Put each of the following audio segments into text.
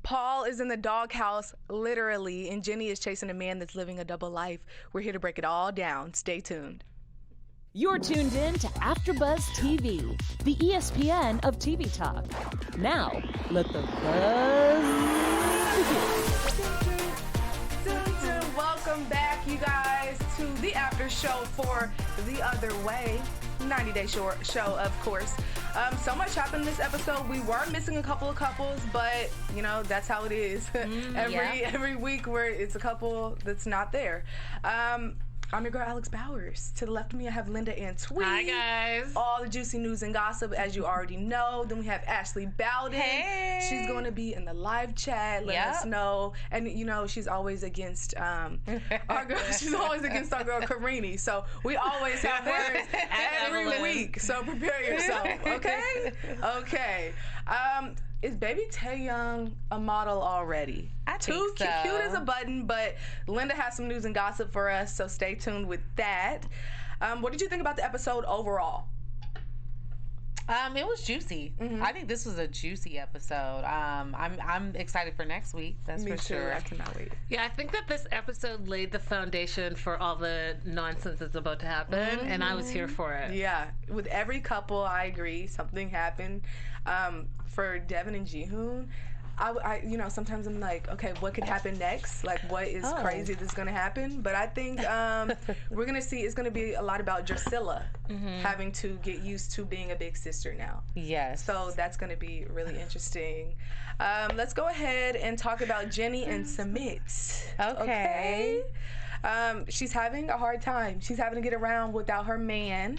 Paul is in the doghouse, literally, and Jenny is chasing a man that's living a double life. We're here to break it all down. Stay tuned. You're tuned in to AfterBuzz TV, the ESPN of TV talk. Now, let the buzz begin. Welcome back, you guys, to the after show for The Other Way. 90-day show, of course. So much happened this episode. We were missing a couple of couples, but, you know, that's how it is. Every week where it's a couple that's not there. I'm your girl, Alex Bowers. To the left of me, I have Linda and Tweet. Hi, guys. All the juicy news and gossip, as you already know. Then we have Ashley Bowden. Hey. She's going to be in the live chat. Let us know. And, you know, she's always against our girl. She's always against our girl, Queenie. So we always have words every week. So prepare yourself, okay? Okay. Is baby Tae-Yang a model already? I think so. Cute as a button, but Linda has some news and gossip for us, so stay tuned with that. What did you think about the episode overall? It was juicy. Mm-hmm. I think this was a juicy episode. I'm excited for next week. That's Me for too. sure. I cannot wait. Yeah, I think that this episode laid the foundation for all the nonsense that's about to happen, and I was here for it. Yeah, with every couple, I agree. Something happened. For Devon and Jihoon, I you know, sometimes I'm like, okay, what could happen next? Like, what is crazy that's going to happen? But I think we're going to see, it's going to be a lot about Drusilla having to get used to being a big sister now. Yes. So that's going to be really interesting. Let's go ahead and talk about Jenny and Submit. Okay. She's having a hard time. She's having to get around without her man.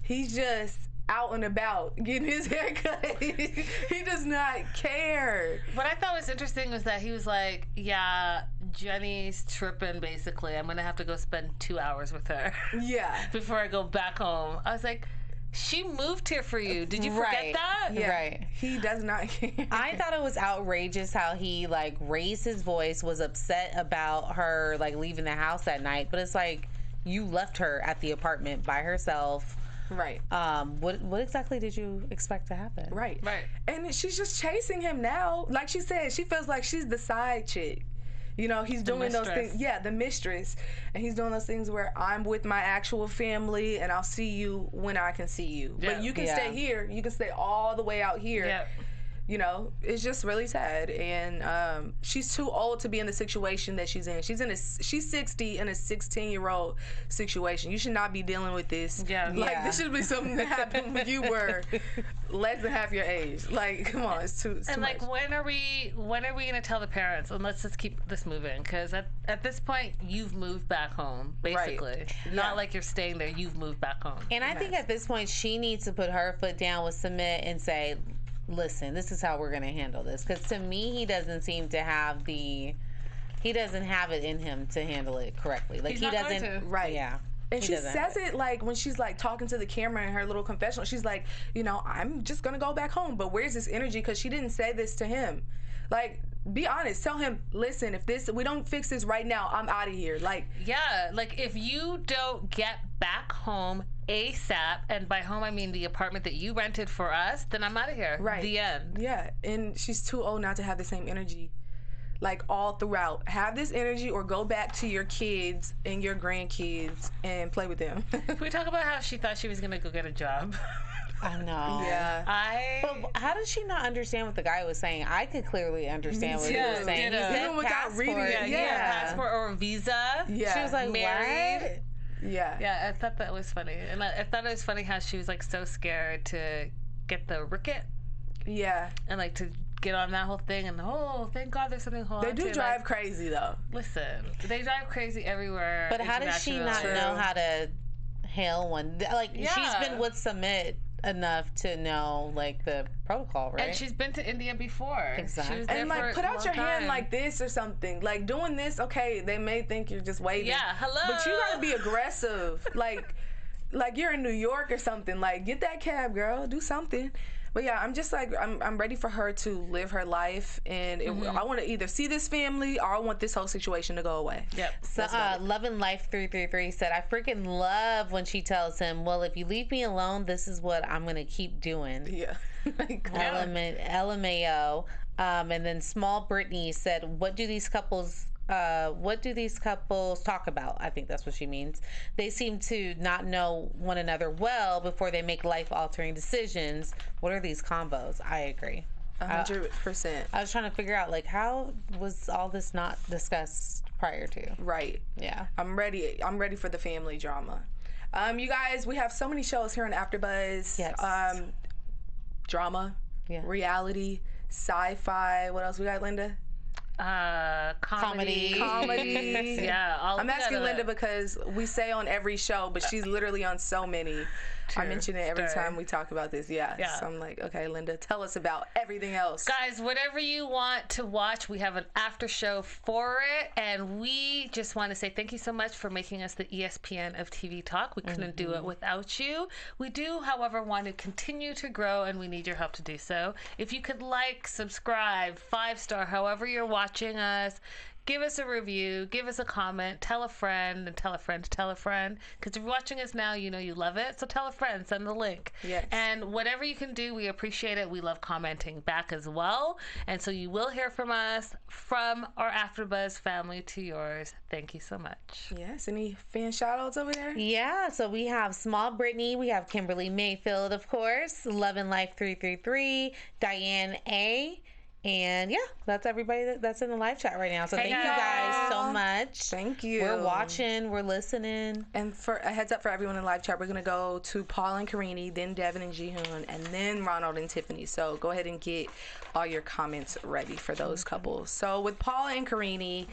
He's just out and about getting his hair cut. He does not care. What I thought was interesting was that he was like, yeah, Jenny's tripping, basically. I'm going to have to go spend 2 hours with her. Yeah. Before I go back home. I was like, she moved here for you. Did you forget that? Yeah. Right. He does not care. I thought it was outrageous how he like raised his voice, was upset about her like leaving the house that night. But it's like, you left her at the apartment by herself. Right. What exactly did you expect to happen? Right. Right. And she's just chasing him now. Like she said, she feels like she's the side chick. You know, he's doing those things. Yeah, the mistress. And he's doing those things where I'm with my actual family and I'll see you when I can see you. Yeah. But you can stay here. You can stay all the way out here. Yeah. You know, it's just really sad. And she's too old to be in the situation that she's in. She's 60 in a 16-year-old situation. You should not be dealing with this. Yeah. Like, this should be something that happened when you were less than half your age. Like, come on, it's too And much. like, when are we going to tell the parents? And let's just keep this moving, because at this point, you've moved back home, basically. Right. Not like you're staying there. You've moved back home. And I think at this point, she needs to put her foot down with Submit and say, listen, this is how we're going to handle this. Because to me, he doesn't seem to have he doesn't have it in him to handle it correctly. Like, He's not going to. Right. Yeah. And she says it like when she's like talking to the camera in her little confessional. She's like, you know, I'm just going to go back home. But where's this energy? Because she didn't say this to him. Like, be honest. Tell him, listen, if we don't fix this right now, I'm out of here. Like, yeah, like if you don't get back home ASAP, and by home I mean the apartment that you rented for us, then I'm out of here. Right. The end. Yeah. And she's too old not to have the same energy. Like, all throughout. Have this energy or go back to your kids and your grandkids and play with them. Can we talk about how she thought she was going to go get a job? I know. Yeah. But how does she not understand what the guy was saying? I could clearly understand what he was saying. He said even without passport. reading it. Yeah, passport or visa. Yeah. She was like, married. what? Yeah. Yeah, I thought that was funny. And I thought it was funny how she was like so scared to get the ricket Yeah. and like to get on that whole thing, and thank God there's something to hold They on do to. drive Like, crazy, though. listen, they drive crazy everywhere. But how does she not know how to hail one? Like, she's been with Submit enough to know like the protocol, right? And she's been to India before. Exactly. She was there And like, for put a out long your hand time. like this or something. Like, doing this, okay, they may think you're just waving. Yeah, hello. But you gotta be aggressive. like you're in New York or something. Like, get that cab, girl. Do something. But yeah, I'm just like, I'm ready for her to live her life, and I want to either see this family or I want this whole situation to go away. Yep. So, Love and Life 333 said, I freaking love when she tells him, well, if you leave me alone, this is what I'm going to keep doing. Yeah. Like, LMAO. And then Small Brittany said, what do these couples talk about? I think that's what she means. They seem to not know one another well before they make life-altering decisions. What are these combos? I agree. 100%. I was trying to figure out, like, how was all this not discussed prior to? Right. Yeah. I'm ready for the family drama. You guys, we have so many shows here on AfterBuzz. Yes. Drama, reality, sci-fi. What else we got, Linda? Comedy. Yeah. I'm asking Linda because we say on every show, but she's literally on so many. I mention it every time we talk about this. Yeah. So I'm like, okay, Linda, tell us about everything else. Guys, whatever you want to watch, we have an after show for it. And we just want to say thank you so much for making us the ESPN of TV Talk. We couldn't do it without you. We do, however, want to continue to grow, and we need your help to do so. If you could like, subscribe, 5-star, however you're watching us, give us a review, give us a comment, tell a friend, and tell a friend to tell a friend. Because if you're watching us now, you know you love it. So tell a friend, send the link. Yes. And whatever you can do, we appreciate it. We love commenting back as well. And so you will hear from us, from our AfterBuzz family to yours. Thank you so much. Yes. Any fan shout-outs over there? Yeah, so we have Small Brittany, we have Kimberly Mayfield, of course, Love and Life 333, Diane A., and yeah, that's everybody that's in the live chat right now. So thank you guys so much. Thank you. We're watching, we're listening. And for a heads up for everyone in the live chat, we're going to go to Paul and Queenie, then Devin and Jihoon, and then Ronald and Tiffany. So go ahead and get all your comments ready for those couples. So with Paul and Queenie,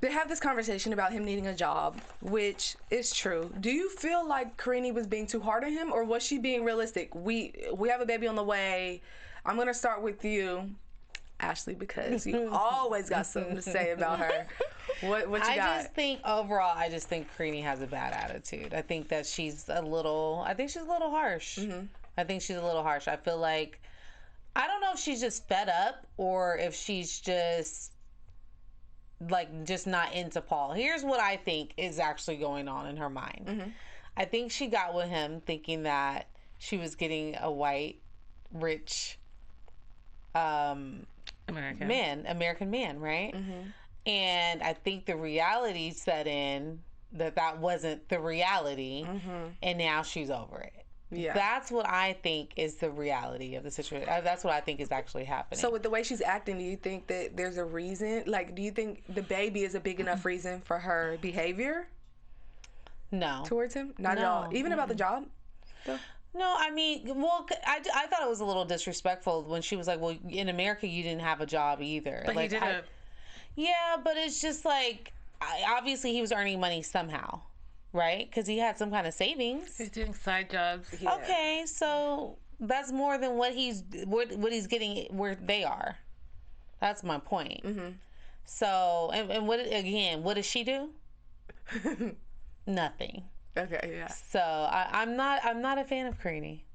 they have this conversation about him needing a job, which is true. Do you feel like Queenie was being too hard on him, or was she being realistic? We have a baby on the way. I'm going to start with you, Ashley, because you always got something to say about her. What you got? I just think Queenie has a bad attitude. I think that she's a little harsh. I think she's a little harsh. I feel like, I don't know if she's just fed up or if she's just not into Paul. Here's what I think is actually going on in her mind. I think she got with him thinking that she was getting a white, rich, American man, right? And I think the reality set in that wasn't the reality, and now she's over it. Yeah, that's what I think is the reality of the situation. That's what I think is actually happening. So with the way she's acting, do you think that there's a reason? Like, do you think the baby is a big enough reason for her behavior? No. Towards him? Not at all. Even about the job? Though? No, I mean, well, I thought it was a little disrespectful when she was like, well, in America, you didn't have a job either. But like, he didn't. Yeah, but it's just like, obviously he was earning money somehow, right? Because he had some kind of savings. He's doing side jobs. Yeah. Okay, so that's more than what he's getting where they are. That's my point. So, and what does she do? Nothing. Okay, yeah. So I'm not a fan of Queenie.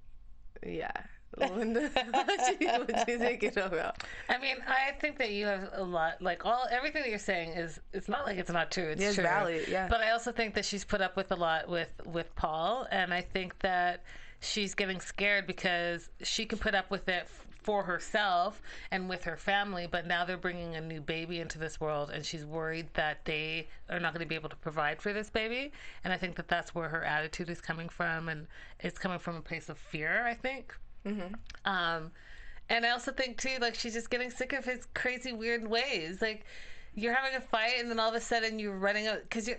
Yeah. Linda, what you thinking about? I mean, I think that you have a lot, like everything that you're saying it's not like it's not true. It's true. Valid, yeah. But I also think that she's put up with a lot with Paul, and I think that she's getting scared because she can put up with it for herself and with her family, but now they're bringing a new baby into this world, and she's worried that they are not going to be able to provide for this baby. And I think that that's where her attitude is coming from, and it's coming from a place of fear, I think. And I also think too, like, she's just getting sick of his crazy weird ways. Like, you're having a fight and then all of a sudden you're running out because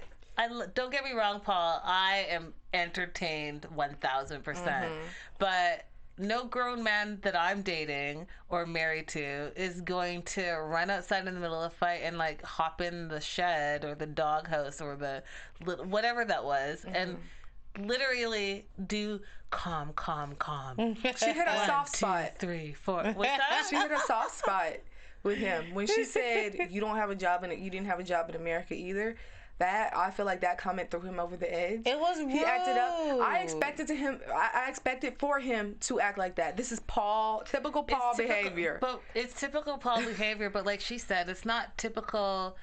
don't get me wrong, Paul, I am entertained 1000%, but no grown man that I'm dating or married to is going to run outside in the middle of a fight and like hop in the shed or the doghouse or the whatever that was and literally do calm. She hit a soft spot. 1, 2, 3, 4. What's that? She hit a soft spot with him when she said you don't have a job and you didn't have a job in America either. That, I feel like that comment threw him over the edge. It was rude. He acted up. I expected for him to act like that. This is typical Paul behavior. But it's typical Paul behavior, but like she said, it's not typical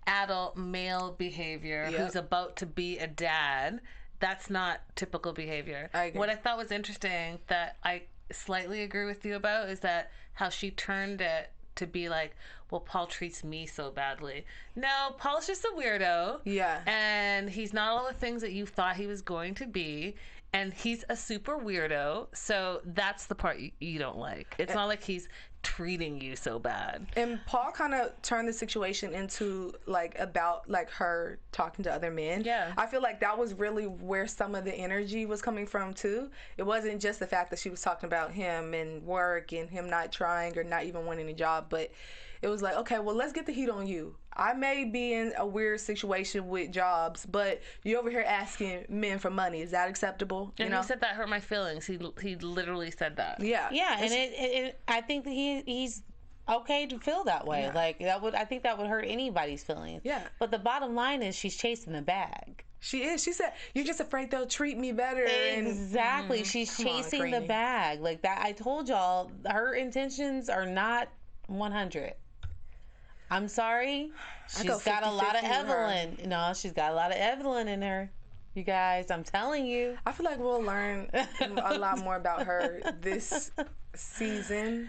adult male behavior who's about to be a dad. That's not typical behavior. I agree. What I thought was interesting that I slightly agree with you about is that how she turned it to be like, well, Paul treats me so badly. No, Paul's just a weirdo. Yeah. And he's not all the things that you thought he was going to be. And he's a super weirdo. So that's the part you don't like. It's not like he's treating you so bad. And Paul kind of turned the situation into about her talking to other men. Yeah. I feel like that was really where some of the energy was coming from too. It wasn't just the fact that she was talking about him and work and him not trying or not even wanting a job, but it was like, okay, well, let's get the heat on you. I may be in a weird situation with jobs, but you over here asking men for money. Is that acceptable? And he said that hurt my feelings. He literally said that. Yeah. Yeah, and I think that he's okay to feel that way. Yeah. Like I think that would hurt anybody's feelings. Yeah. But the bottom line is she's chasing the bag. She is. She said, you're just afraid they'll treat me better. Exactly. She's chasing the bag. Like that. I told y'all, her intentions are not 100. I'm sorry. She's got a lot of Evelyn. No, she's got a lot of Evelyn in her. You guys, I'm telling you. I feel like we'll learn a lot more about her this season.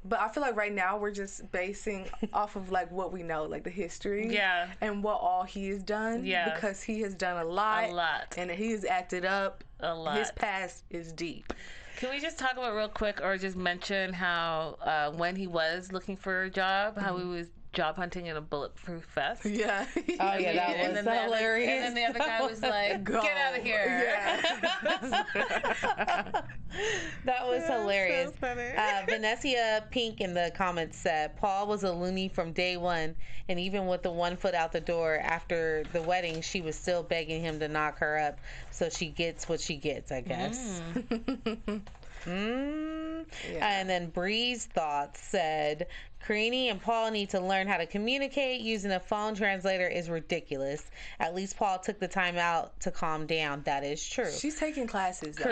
But I feel like right now we're just basing off of what we know, the history. Yeah. And what all he has done. Yeah. Because he has done a lot. A lot. And he has acted up. A lot. His past is deep. Can we just talk about real quick or just mention how when he was looking for a job, how he was job hunting in a bulletproof vest? Yeah. Oh, yeah, that was hilarious. And then the other guy was like, get out of here. Yeah. That was hilarious. So funny. Vanessa Pink in the comments said, Paul was a loony from day one, and even with the 1 foot out the door after the wedding, she was still begging him to knock her up so she gets what she gets, I guess. Yeah. And then Bree's Thoughts said, Queenie and Paul need to learn how to communicate. Using a phone translator is ridiculous. At least Paul took the time out to calm down. That is true. She's taking classes. Though.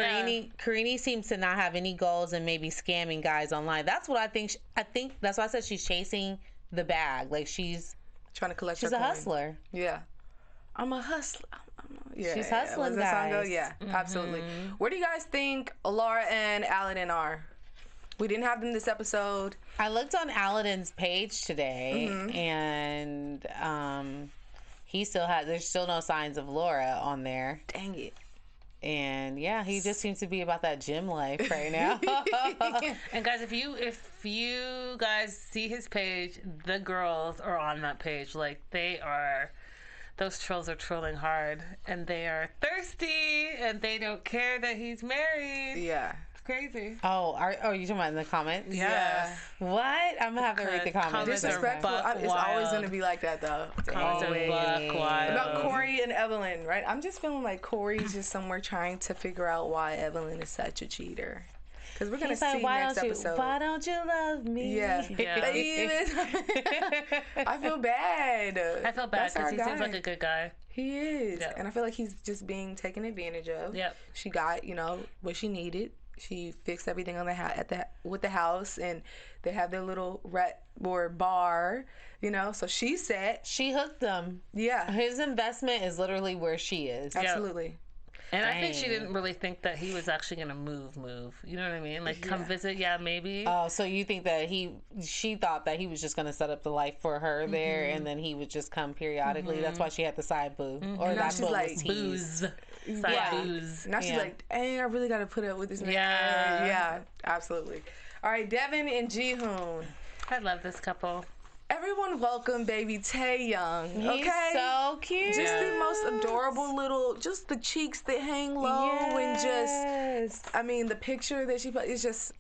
Queenie seems to not have any goals and maybe scamming guys online. That's what I think. I think that's why I said she's chasing the bag. Like she's trying to collect. She's her a coin. hustler. Yeah. I'm a hustler. She's hustling, was that song go? guys. Yeah, absolutely. Where do you guys think Laura and Aladeen are? We didn't have them this episode. I looked on Aladeen's page today, and he still has. There's still no signs of Laura on there. Dang it. And yeah, he just seems to be about that gym life right now. And guys, if you guys see his page, the girls are on that page. Like they are. Those trolls are trolling hard, and they are thirsty, and they don't care that he's married. Yeah. It's crazy. Oh, are you talking about in the comments? Yeah. What? I'm gonna have to read the comments. Comments are Disrespectful. buck It's always wild. going to be like that, though. Comments are buck wild. About Corey and Evelyn, right? I'm just feeling like Corey's just somewhere trying to figure out why Evelyn is such a cheater. Because we're going to see next episode. Why don't you love me? Yeah. I feel bad. I feel bad That's because our he guy. seems like a good guy. He is. Yeah. And I feel like he's just being taken advantage of. Yep. She got, what she needed. She fixed everything on with the house, and they have their little bar, so she said. She hooked them. Yeah. His investment is literally where she is. Absolutely. And I think she didn't really think that he was actually going to move. You know what I mean? Like, come visit, maybe. Oh, so you think that she thought that he was just going to set up the life for her there, and then he would just come periodically. That's why she had the side boo. Or Now that's she's what like, was Booze. teased. Booze. Now she's like, dang, I really got to put up with this man. Yeah. Yeah, absolutely. All right, Devon and Ji-hoon. I love this couple. Everyone welcome baby Tae-Yang, okay? He's so cute. Just the most adorable little, just the cheeks that hang low and just, the picture that she put is just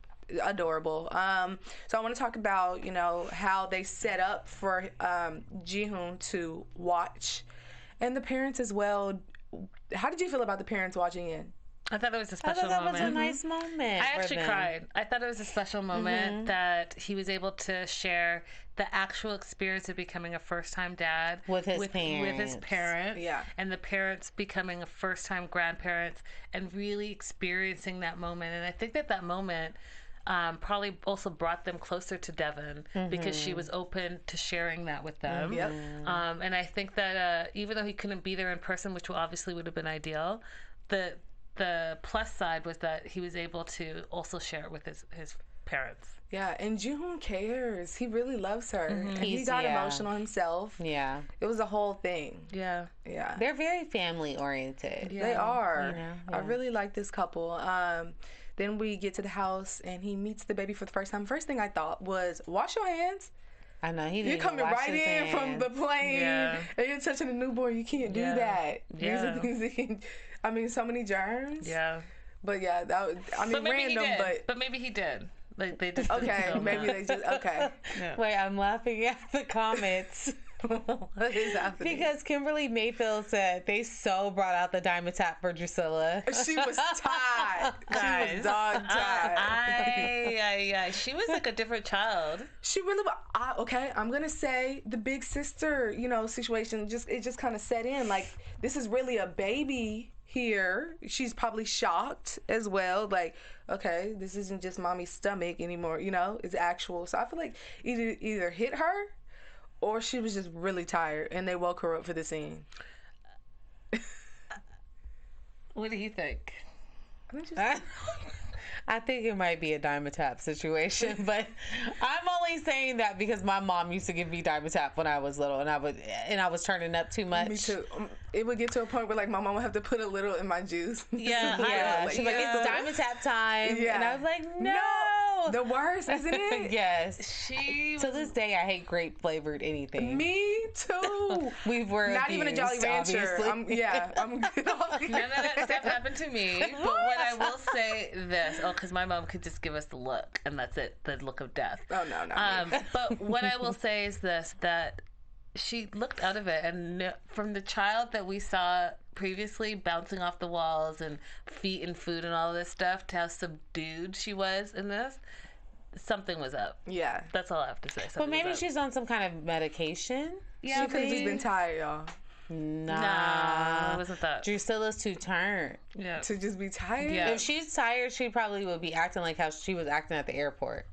adorable. So I want to talk about, how they set up for Ji-hoon to watch, and the parents as well. How did you feel about the parents watching in? I thought it was a I special thought that moment. was a nice moment. I for actually them. cried. I thought it was a special moment that he was able to share the actual experience of becoming a first-time dad With his with his parents, Yeah. and the parents becoming a first-time grandparents and really experiencing that moment. And I think that moment probably also brought them closer to Devon because she was open to sharing that with them. Yep. And I think that even though he couldn't be there in person, which obviously would have been ideal, the plus side was that he was able to also share it with his parents. Yeah, and June cares. He really loves her. And he He's- got yeah. emotional himself. Yeah. It was a whole thing. Yeah. Yeah. They're very family oriented. Yeah. They are. You know, I yeah. really like this couple. Then we get to the house and he meets the baby for the first time. First thing I thought was, wash your hands. I know he You're didn't coming wash right his in from hands. the plane Yeah. and you're touching a newborn. You can't do Yeah. that. These are Yeah. things that can, I mean, so many germs. Yeah. But yeah, that was, I mean, But maybe random, he did. but But maybe he did. Like they just didn't okay, film maybe that. they just, okay. Yeah. Wait, I'm laughing at the comments. What is happening? Because Kimberly Mayfield said they so brought out the diamond tap for Drusilla. She was tied. She Guys. was dog tied. She was like a different child. She really, okay, I'm going to say the big sister, situation, it just kind of set in. Like, this is really a baby here. She's probably shocked as well. Like, okay, this isn't just mommy's stomach anymore, it's actual. So I feel like either hit her or she was just really tired and they woke her up for the scene. What do you think? I think she's- I think it might be a diamond tap situation, but I'm only saying that because my mom used to give me diamond tap when I was little, and I was turning up too much. Me too. It would get to a point where like my mom would have to put a little in my juice. Yeah, Yeah, Like, she's like, it's diamond tap time, Yeah. and I was like, no. The worst, isn't it? Yes. She To this day, I hate grape flavored anything. Me too. We were Not even a Jolly abused, Rancher. obviously. I'm good off None of that stuff happened to me. But what I will say this, because my mom could just give us the look, and that's it, the look of death. Oh no, not me. But what I will say is this, that she looked out of it, and from the child that we saw previously bouncing off the walls and feet and food and all this stuff, to how subdued she was in this, something was up. Yeah. That's all I have to say. But Something maybe was up. she's on some kind of medication. Yeah, She could have just been tired, y'all. Nah. it wasn't that. Drusilla's too turned. Yeah. To just be tired? Yeah. If she's tired, she probably would be acting like how she was acting at the airport.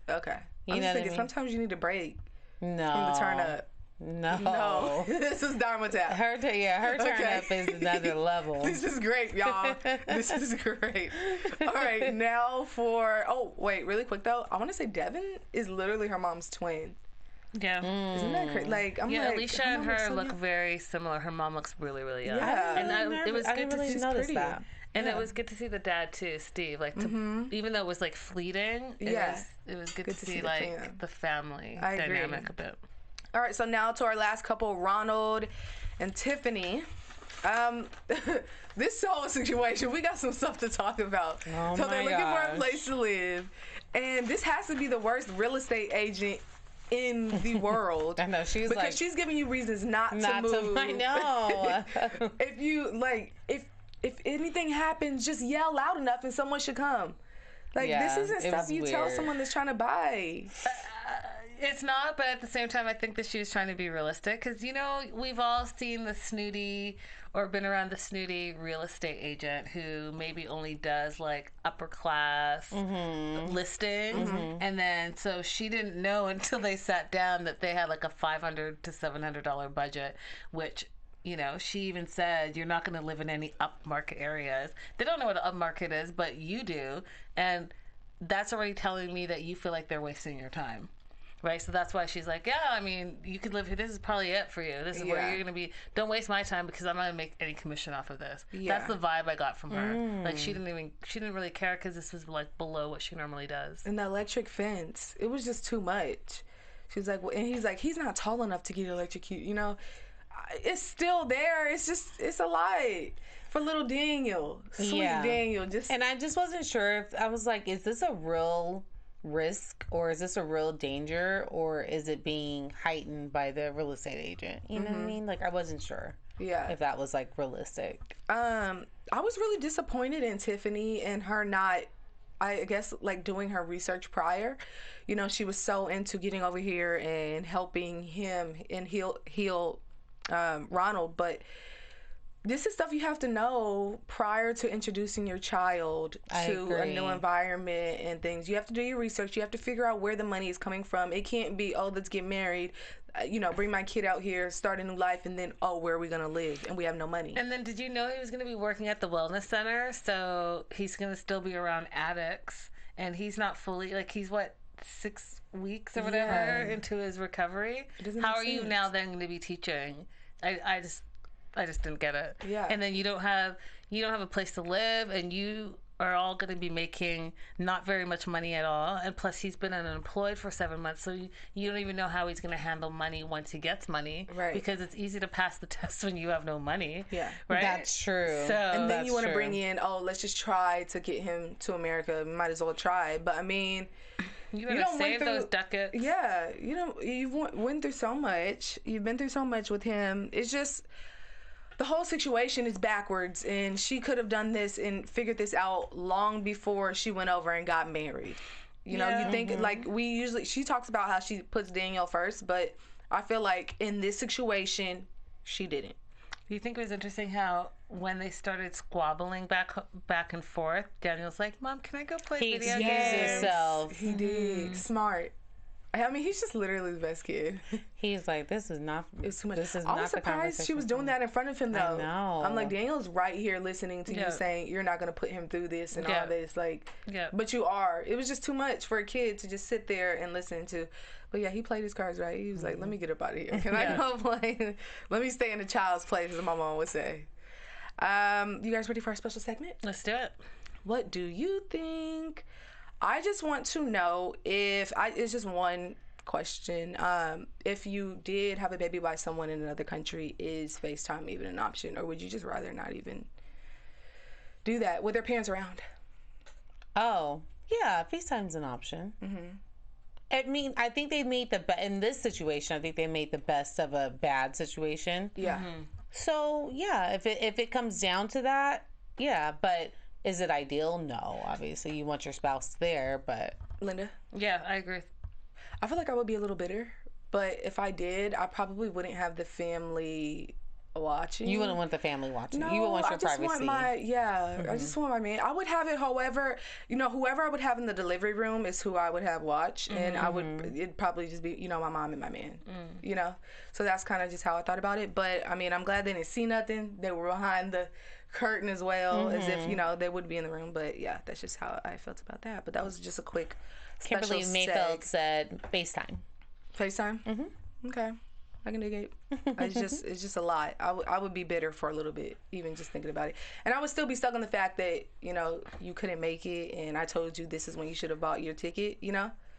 Okay. You I'm know just what I thinking mean? sometimes you need a break No. from the turn up. No. No. This is Diamond Tap. Her turn Okay. up is another level. This is great, y'all. This is great. All right, now wait, really quick though. I want to say Devon is literally her mom's twin. Yeah. Isn't that crazy? Like, I'm Yeah, like, Alicia her and mom looks her so look young. very similar. Her mom looks really, really young. Yeah. And it was I good didn't to really see. notice pretty. that. And Yeah. it was good to see the dad too, Steve. Like, even though it was like fleeting, Yeah. it was good, Good to to see see the like fam. the family I agree. dynamic a bit. All right, so now to our last couple, Ronald and Tiffany. This whole situation, we got some stuff to talk about. Oh So they're my looking for a gosh. place to live, and this has to be the worst real estate agent in the world. I know, she's because like, she's giving you reasons not to not move. to. I know. If you like, if anything happens, just yell loud enough, and someone should come. Like, Yeah, this isn't it stuff was you tell weird. someone that's trying to buy. It's not, but at the same time, I think that she was trying to be realistic because, we've all seen the snooty or been around the snooty real estate agent who maybe only does like upper class listings. And then so she didn't know until they sat down that they had like a $500 to $700 budget, which she even said, you're not going to live in any upmarket areas. They don't know what an upmarket is, but you do. And that's already telling me that you feel like they're wasting your time. Right? So that's why she's like, yeah, I mean, you could live here. This is probably it for you. This is where Yeah. you're going to be. Don't waste my time because I'm not going to make any commission off of this. Yeah. That's the vibe I got from her. Like, she didn't really care because this was like below what she normally does. And the electric fence, it was just too much. She's like, well, and he's like, he's not tall enough to get electrocuted. It's still there. It's a light for little Daniel, sweet Daniel. And I just wasn't sure if I was like, is this a real risk or is this a real danger or is it being heightened by the real estate agent? You know what I mean? Like, I wasn't sure if that was like realistic. I was really disappointed in Tiffany and her not, I guess, like doing her research prior. She was so into getting over here and helping him and heal Ronald, but this is stuff you have to know prior to introducing your child to a new environment and things. You have to do your research. You have to figure out where the money is coming from. It can't be, oh, let's get married, bring my kid out here, start a new life, and then, oh, where are we going to live? And we have no money. And then did you know he was going to be working at the wellness center? So he's going to still be around addicts and he's not fully, like, he's what, 6 weeks or whatever into his recovery. How are you now then going to be teaching? I just didn't get it. Yeah. And then you don't have a place to live, and you are all going to be making not very much money at all. And plus, he's been unemployed for 7 months, so you don't even know how he's going to handle money once he gets money. Right. Because it's easy to pass the test when you have no money. Yeah. Right. That's true. So And then That's you want to true. bring in, let's just try to get him to America. Might as well try. But I mean, you gotta don't save went through- those ducats. yeah, you've went through so much. You've been through so much with him. It's just, the whole situation is backwards, and she could have done this and figured this out long before she went over and got married. You know, you think, like, she talks about how she puts Daniel first, but I feel like in this situation, she didn't. Do you think it was interesting how when they started squabbling back and forth, Daniel's like, "Mom, can I go play He video excused games?" himself. He did. Smart. I mean, he's just literally the best kid. He's like, this is not. It's too much. This is I was not the surprised she was conversation. doing that in front of him, though. know. I'm like, Daniel's right here listening to Yeah. you saying you're not going to put him through this and Yeah. all this. Like, Yeah. but you are. It was just too much for a kid to just sit there and listen to. But yeah, he played his cards right. He was like, let me get up out of here. Can I go play? Let me stay in the child's place, as my mom would say. You guys ready for our special segment? Let's do it. What do you think? I just want to know it's just one question. If you did have a baby by someone in another country, is FaceTime even an option, or would you just rather not even do that with their parents around? Oh, yeah, FaceTime's an option. I mean, I think they made in this situation, I think they made the best of a bad situation. Yeah. So, yeah, if it comes down to that, yeah, but is it ideal? No, obviously. You want your spouse there, but... Linda? Yeah, I agree. I feel like I would be a little bitter, but if I did, I probably wouldn't have the family watching. You wouldn't want the family watching. No, You would want your I just privacy. want I just want my man. I would have it, however, whoever I would have in the delivery room is who I would have watch, and it'd probably just be, my mom and my man, So that's kind of just how I thought about it. But I mean, I'm glad they didn't see nothing. They were behind the curtain as well, as if, they would be in the room. But yeah, that's just how I felt about that. But that was just a quick special Kimberly Mayfield said FaceTime. FaceTime? Okay. I can dig it. It's just a lot. I would be bitter for a little bit, even just thinking about it. And I would still be stuck on the fact that, you couldn't make it, and I told you this is when you should have bought your ticket,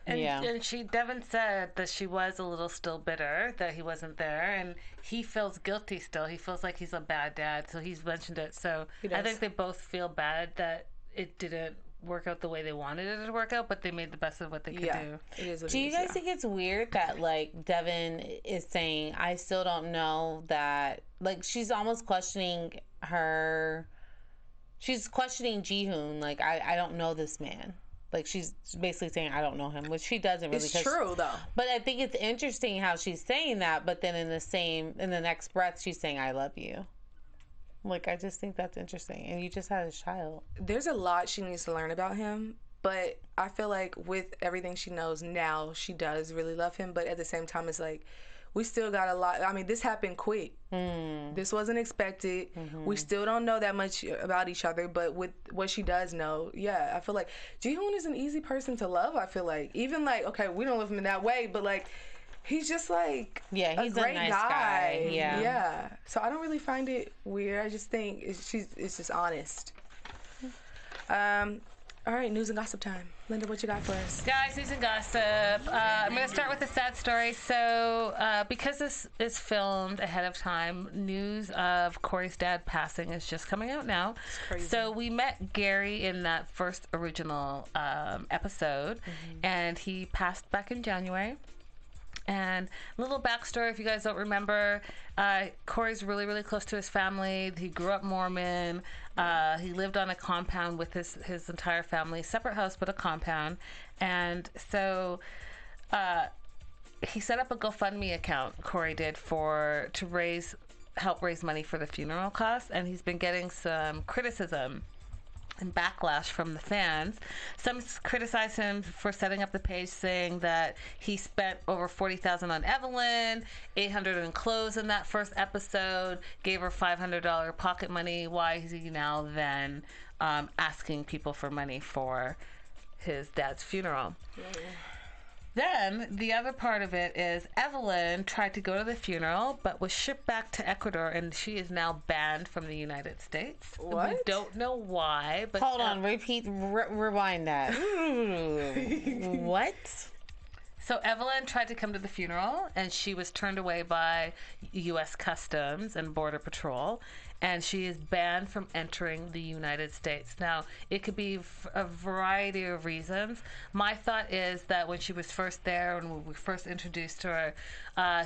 And, Yeah. and Devon said that she was a little still bitter that he wasn't there, and he feels guilty still. He feels like he's a bad dad, so he's mentioned it. So He does. I think they both feel bad that it didn't work out the way they wanted it to work out, but they made the best of what they could do. It is what Do it you is, guys yeah. think it's weird that, like, Devon is saying, I still don't know that, like, she's almost questioning she's questioning Ji-hoon, like, I don't know this man. Like, she's basically saying, I don't know him, which she doesn't really. It's true, though. But I think it's interesting how she's saying that, but then in the next breath, she's saying, I love you. Like, I just think that's interesting. And you just had a child. There's a lot she needs to learn about him, but I feel like with everything she knows now, she does really love him. But at the same time, it's like, we still got a lot. I mean, this happened quick. This wasn't expected. We still don't know that much about each other, but with what she does know, yeah, I feel like Ji-hoon is an easy person to love, I feel like. Even like, okay, we don't love him in that way, but like, he's just like He's a great nice guy. Yeah. Yeah. So I don't really find it weird. I just think it's just honest. All right, news and gossip time. Linda, what you got for us? Guys, news and gossip. I'm going to start with a sad story. So, because this is filmed ahead of time, news of Corey's dad passing is just coming out now. It's crazy. So, we met Gary in that first original episode, and he passed back in January. And a little backstory, if you guys don't remember, Corey's really, really close to his family. He grew up Mormon. He lived on a compound with his entire family, separate house, but a compound. And so he set up a GoFundMe account, Corey did, to help raise money for the funeral costs. And he's been getting some criticism and backlash from the fans. Some criticize him for setting up the page, saying that he spent over $40,000 on Evelyn, $800 in clothes in that first episode, gave her $500 pocket money. Why is he now then asking people for money for his dad's funeral. Then the other part of it is Evelyn tried to go to the funeral, but was shipped back to Ecuador, and she is now banned from the United States. What? We don't know why, but Hold on, rewind that. What? So Evelyn tried to come to the funeral, and she was turned away by U.S. Customs and Border Patrol, and she is banned from entering the United States. Now, it could be a variety of reasons. My thought is that when she was first there, when we first introduced her,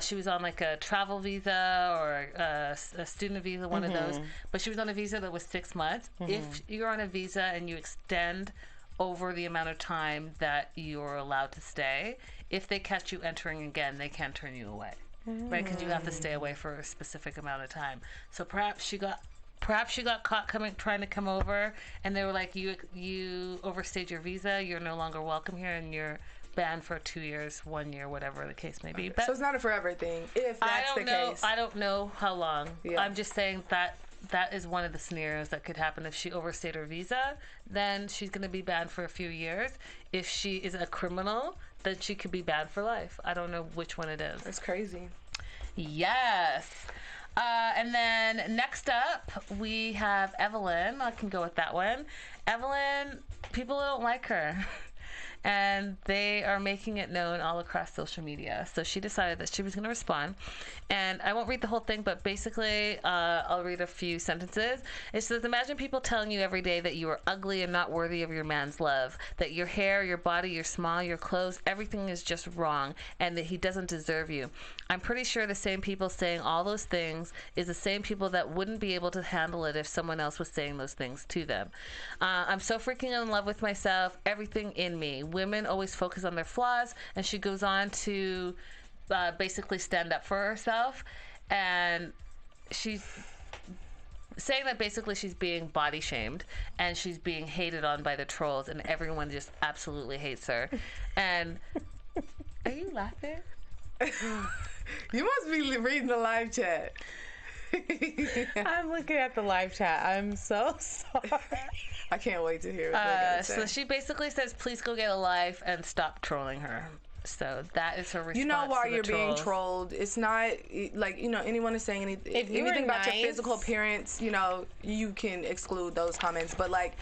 she was on like a travel visa or a student visa, one of those, but she was on a visa that was 6 months. If you're on a visa and you extend over the amount of time that you're allowed to stay, if they catch you entering again, they can turn you away. Right, because you have to stay away for a specific amount of time. So perhaps she got caught trying to come over, and they were like, you overstayed your visa, you're no longer welcome here, and you're banned for 2 years, 1 year, whatever the case may be. But so it's not a forever thing, if that's the case. I don't know how long. Yeah. I'm just saying that is one of the scenarios that could happen. If she overstayed her visa, then she's going to be banned for a few years. If she is a criminal, then she could be banned for life. I don't know which one it is. That's crazy. Yes. And then next up, we have Evelyn. I can go with that one. Evelyn, people don't like her. And they are making it known all across social media. So she decided that she was going to respond. And I won't read the whole thing, but basically I'll read a few sentences. It says, imagine people telling you every day that you are ugly and not worthy of your man's love, that your hair, your body, your smile, your clothes, everything is just wrong, and that he doesn't deserve you. I'm pretty sure the same people saying all those things is the same people that wouldn't be able to handle it if someone else was saying those things to them. I'm so freaking in love with myself, everything in me. Women always focus on their flaws, and she goes on to basically stand up for herself, and she's saying that basically she's being body shamed and she's being hated on by the trolls, and everyone just absolutely hates her. And are you laughing? You must be reading the live chat. I'm looking at the live chat. I'm so sorry. I can't wait to hear what they're gonna say. So she basically says, please go get a life and stop trolling her. So that is her response. You know why to the you're being trolls. trolled. It's not like, anyone is saying anything. If you were anything about your nice- physical appearance, you can exclude those comments. But like,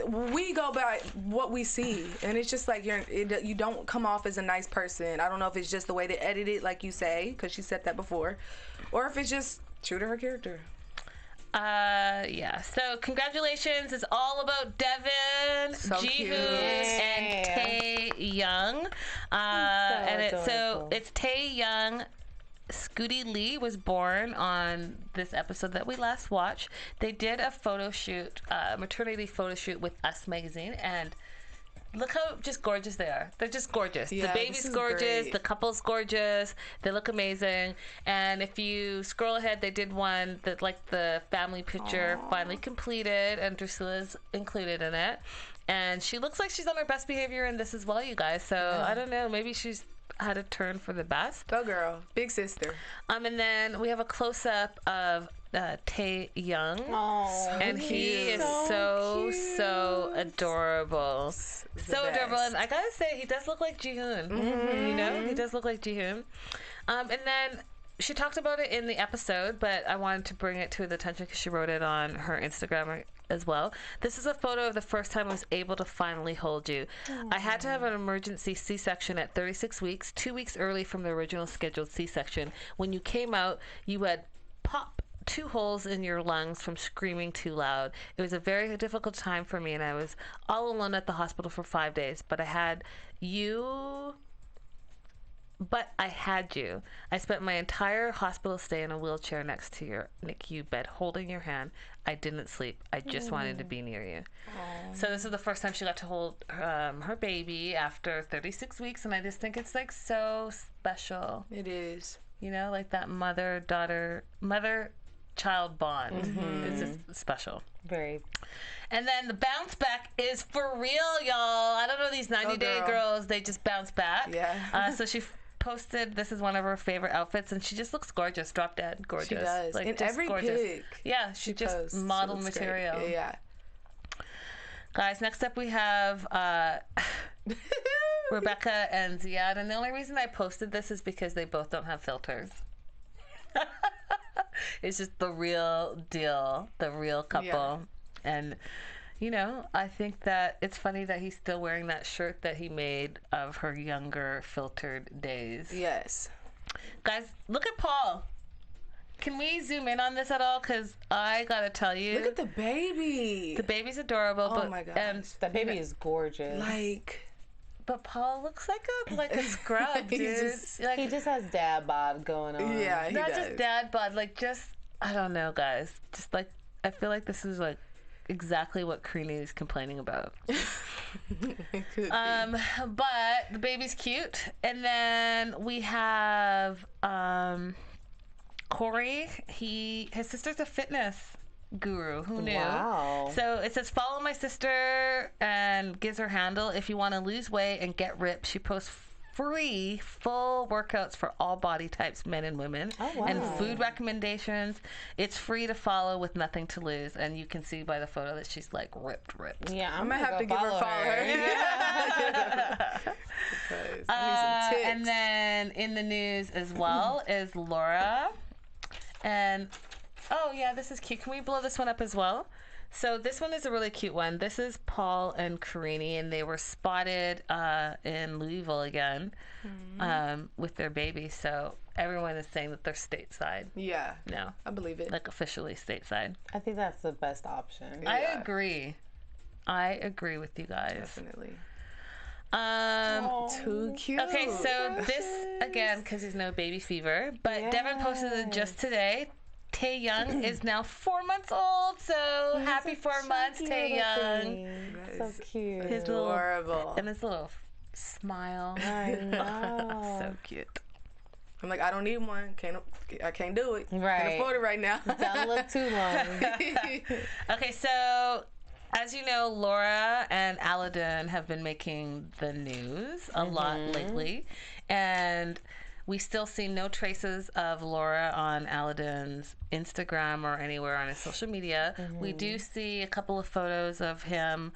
we go by what we see, and it's just like you don't come off as a nice person. I don't know if it's just the way they edit it, like you say, because she said that before, or if it's just true to her character. Yeah. So congratulations. It's all about Devon, So Jihoon, cute. and Tae-Yang. It's Tae-Yang. Scooty Lee was born on this episode that we last watched. They did a photo shoot, maternity photo shoot with Us magazine, and look how just gorgeous they are. They're just gorgeous. Yeah, the this baby's is gorgeous. great. The couple's gorgeous. They look amazing. And if you scroll ahead, they did one that like the family picture finally completed, and Drusilla's included in it. And she looks like she's on her best behavior in this as well, you guys. So I don't know. Maybe she's had a turn for the best. Go girl, big sister. And then we have a close up of Tae-Yang, and he is so adorable, so adorable. And I gotta say, he does look like Jihoon. He does look like Jihoon. And then she talked about it in the episode, but I wanted to bring it to the attention because she wrote it on her Instagram as well. This is a photo of the first time I was able to finally hold you. I had to have an emergency C-section at 36 weeks, 2 weeks early from the original scheduled C-section. When you came out, you had pop 2 holes in your lungs from screaming too loud. It was a very difficult time for me, and I was all alone at the hospital for 5 days, but I had you. I spent my entire hospital stay in a wheelchair next to your NICU bed, holding your hand. I didn't sleep. I just wanted to be near you. So this is the first time she got to hold her baby after 36 weeks, and I just think it's like so special. It is. Like that mother-child bond. It's just special. Very. And then the bounce back is for real, y'all. I don't know, these 90-day girls, they just bounce back. Yeah. So she posted, this is one of her favorite outfits, and she just looks gorgeous, drop dead gorgeous. She does. Like, in just every gorgeous. pic. Yeah, she just posts. model She looks material. great. Yeah. Guys, next up we have Rebecca and Ziad. And the only reason I posted this is because they both don't have filters. It's just the real deal, the real couple. Yeah. And, you know, I think that it's funny that he's still wearing that shirt that he made of her younger filtered days. Yes. Guys, look at Paul. Can we zoom in on this at all? Because I gotta tell you, Look at the baby. the baby's adorable. Oh but, my gosh. And, That baby is gorgeous. but Paul looks like a scrub, He's dude. just- Like, He just has dad bod going on. Yeah, he not does. just dad bod, like just I don't know, guys. Just like I feel like this is like exactly what Queenie is complaining about. It could be. But the baby's cute, and then we have Corey. His sister's a fitness guru. Who knew? Wow. So it says, follow my sister, and gives her handle. If you want to lose weight and get ripped, she posts free full workouts for all body types, men and women, Oh, wow. and food recommendations. It's free to follow with nothing to lose, and you can see by the photo that she's like ripped. Yeah, I'm gonna have to give her a follow. Because I need some tips. And then in the news as well is Laura. And, oh yeah, this is cute. Can we blow this one up as well? So this one is a really cute one. This is Paul and Queenie, and they were spotted in Louisville again with their baby. So everyone is saying that they're stateside Yeah, now, I believe it. like officially stateside. I think that's the best option. I Yeah. agree. I agree with you guys. Definitely. Um, Too cute. Okay, so this, again, because there's no baby fever, but Devon posted it just today. Tae-Yang is now 4 months old, so happy 4 months, Tae-Yang. So cute. His little, Adorable. and his little smile. I know. So cute. I'm like, I don't need one. I can't do it. Right. Can't afford it right now. Don't look too long. Okay, so as you know, Laura and Aladeen have been making the news a lot lately, and we still see no traces of Laura on Aladeen's Instagram or anywhere on his social media. We do see a couple of photos of him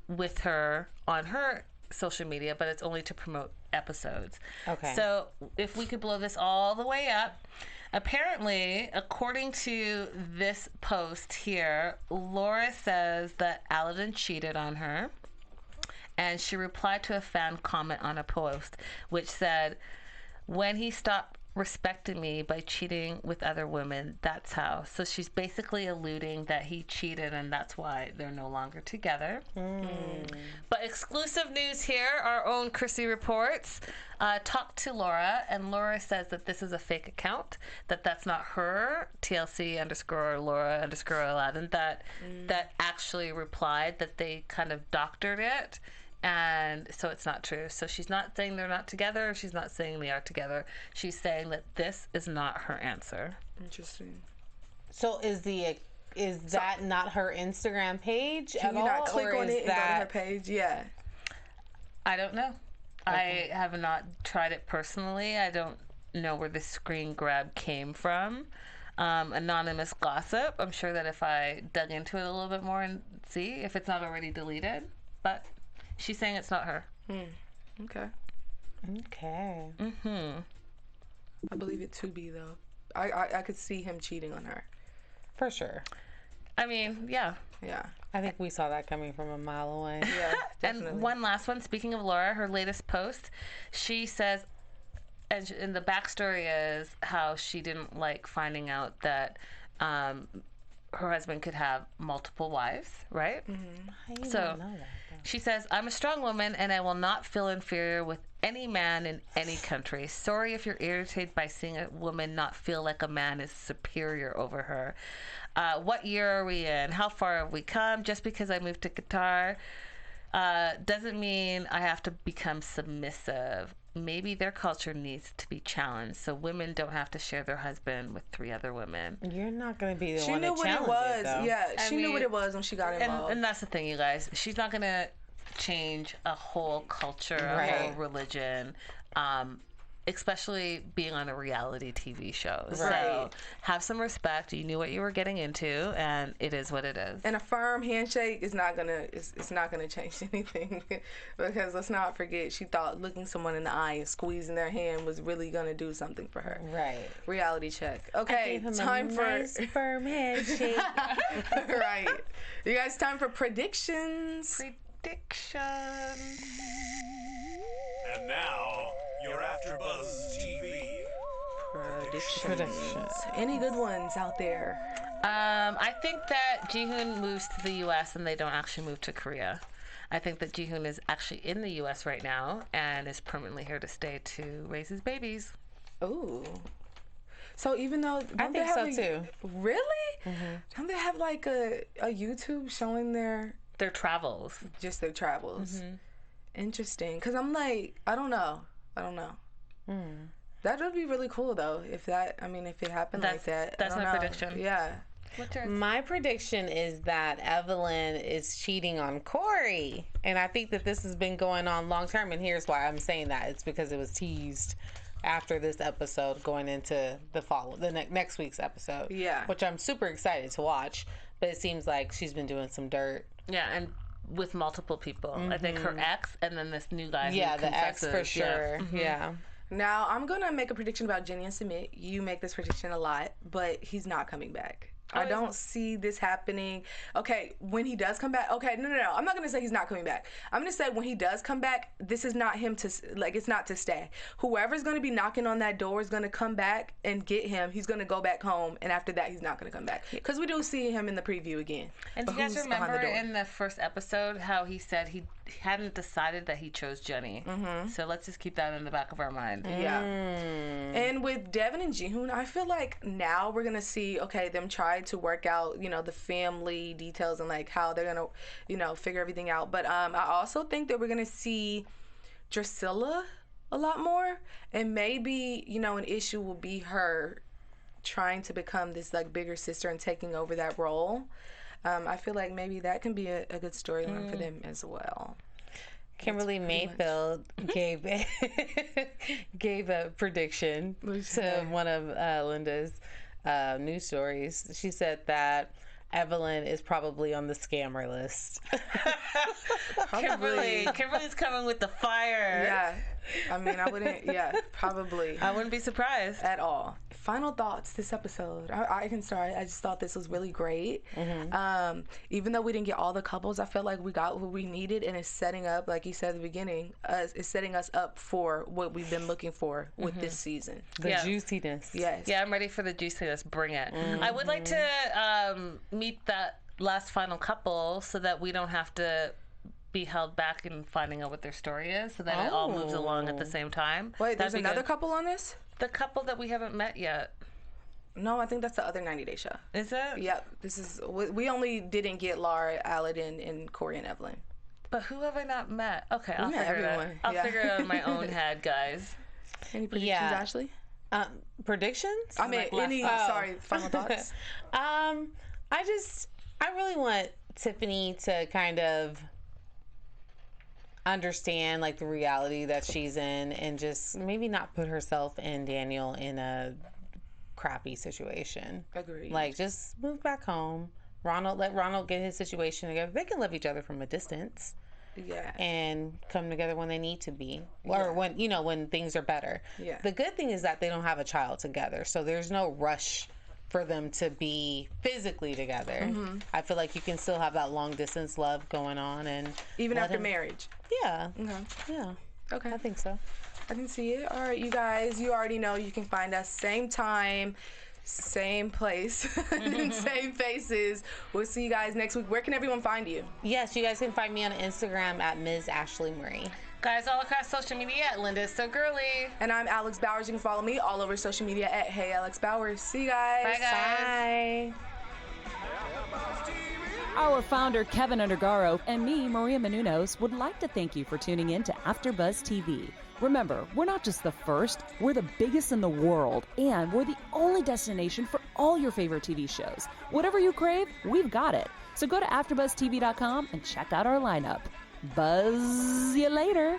with her on her social media, but it's only to promote episodes. Okay. So if we could blow this all the way up, apparently, according to this post here, Laura says that Aladeen cheated on her, and she replied to a fan comment on a post which said, when he stopped respecting me by cheating with other women, that's how. So she's basically alluding that he cheated and that's why they're no longer together. But exclusive news here, our own Chrissy reports, talked to Laura, and Laura says that this is a fake account, that's not her, TLC _ Laura _ Aladeen, that actually replied, that they kind of doctored it. And so it's not true. So she's not saying they're not together. She's not saying they are together. She's saying that this is not her answer. Interesting. So is that not her Instagram page Can at you all? not click or on is it and go to her that page? Yeah. I don't know. I have not tried it personally. I don't know where the screen grab came from. Anonymous gossip. I'm sure that if I dug into it a little bit more and see if it's not already deleted. But she's saying it's not her. Okay. Okay. I believe it to be though. I could see him cheating on her. For sure. I mean, yeah. Yeah. I think we saw that coming from a mile away. Yeah. Definitely. And one last one. Speaking of Laura, her latest post, she says, and the backstory is how she didn't like finding out that her husband could have multiple wives, right? I didn't So- know that. though. She says, I'm a strong woman and I will not feel inferior with any man in any country. Sorry if you're irritated by seeing a woman not feel like a man is superior over her. What year are we in? How far have we come? Just because I moved to Qatar doesn't mean I have to become submissive. Maybe their culture needs to be challenged so women don't have to share their husband with 3 other women. You're not going to be the She one knew to what it challenge was. though. Yeah, she knew mean, what it was when she got involved. And that's the thing, you guys. She's not going to change a whole culture, a Right. whole religion. especially being on a reality TV show. Right. So have some respect. You knew what you were getting into, and it is what it is. And a firm handshake is not gonna it's not gonna change anything because let's not forget she thought looking someone in the eye and squeezing their hand was really gonna do something for her. Right. Reality check. Okay, time for nice firm handshake. right. You guys, time for predictions. Predictions. And now, your AfterBuzz TV. Predictions. Any good ones out there? I think that Jihoon moves to the U.S. and they don't actually move to Korea. I think that Jihoon is actually in the U.S. right now and is permanently here to stay to raise his babies. Ooh. So even though I think so too. Really? Don't they have like a YouTube showing their travels? Just their travels. Interesting. Because I'm like, I don't know. That would be really cool though if it happened like that. That's my prediction. Yeah. What's yours? My prediction is that Evelyn is cheating on Corey. And I think that this has been going on long term. And here's why I'm saying that. It's because it was teased after this episode going into the next week's episode. Yeah. Which I'm super excited to watch. But it seems like she's been doing some dirt. Yeah, and with multiple people. I think her ex and then this new guy. Yeah, who the ex confesses. for sure. Yeah. Now, I'm going to make a prediction about Jenny and Sumit. You make this prediction a lot, but he's not coming back. I don't see this happening. Okay, when he does come back, okay, no. I'm not going to say he's not coming back. I'm going to say when he does come back, this is not him to, like, it's not to stay. Whoever's going to be knocking on that door is going to come back and get him. He's going to go back home, and after that, he's not going to come back. Because we do see him in the preview again. And do you guys remember in the first episode how he said he hadn't decided that he chose Jenny? So let's just keep that in the back of our mind. Yeah. And with Devon and Jihoon, I feel like now we're going to see, okay, them try to work out, the family details and like how they're going to, figure everything out. But I also think that we're going to see Drusilla a lot more. And maybe, an issue will be her trying to become this like bigger sister and taking over that role. I feel like maybe that can be a good storyline for them as well. Kimberly Mayfield gave a prediction to one of Linda's news stories. She said that Evelyn is probably on the scammer list. Kimberly's coming with the fire. Yeah. I wouldn't, probably. I wouldn't be surprised. At all. Final thoughts this episode. I can start. I just thought this was really great. Even though we didn't get all the couples, I felt like we got what we needed, and it's setting up, like you said at the beginning, it's setting us up for what we've been looking for with this season. The juiciness. Yes. Yeah, I'm ready for the juiciness. Bring it. I would like to meet that last final couple so that we don't have to be held back in finding out what their story is, so that it all moves along at the same time. Wait, there's another couple on this? The couple that we haven't met yet. No, I think that's the other 90-day show. Is it? Yep. This is, we only didn't get Laura, Aladeen, and Corey and Evelyn. But who have I not met? Okay, I'll met figure everyone. it out. I'll figure it out in my own head, guys. Any predictions, Ashley? Predictions? I mean, final thoughts? I really want Tiffany to kind of understand like the reality that she's in and just maybe not put herself and Daniel in a crappy situation. Agreed. Like just move back home. Let Ronald get his situation together. They can love each other from a distance. Yeah. And come together when they need to be. Or when things are better. Yeah. The good thing is that they don't have a child together. So there's no rush for them to be physically together. I feel like you can still have that long distance love going on, and even after marriage. Yeah. Okay. Yeah. Okay. I think so. I can see it. All right, you guys, you already know you can find us same time, same place, same faces. We'll see you guys next week. Where can everyone find you? Yes, you guys can find me on Instagram at Ms. Ashley Marie. Guys, all across social media at Linda is So Girly. And I'm Alex Bowers. You can follow me all over social media at Hey Alex Bowers. See you guys. Bye, guys. Bye. Our founder, Kevin Undergaro, and me, Maria Menounos, would like to thank you for tuning in to AfterBuzz TV. Remember, we're not just the first, we're the biggest in the world, and we're the only destination for all your favorite TV shows. Whatever you crave, we've got it. So go to AfterBuzzTV.com and check out our lineup. Buzz you later.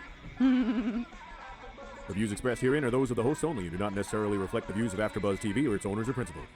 The views expressed herein are those of the hosts only and do not necessarily reflect the views of AfterBuzz TV or its owners or principals.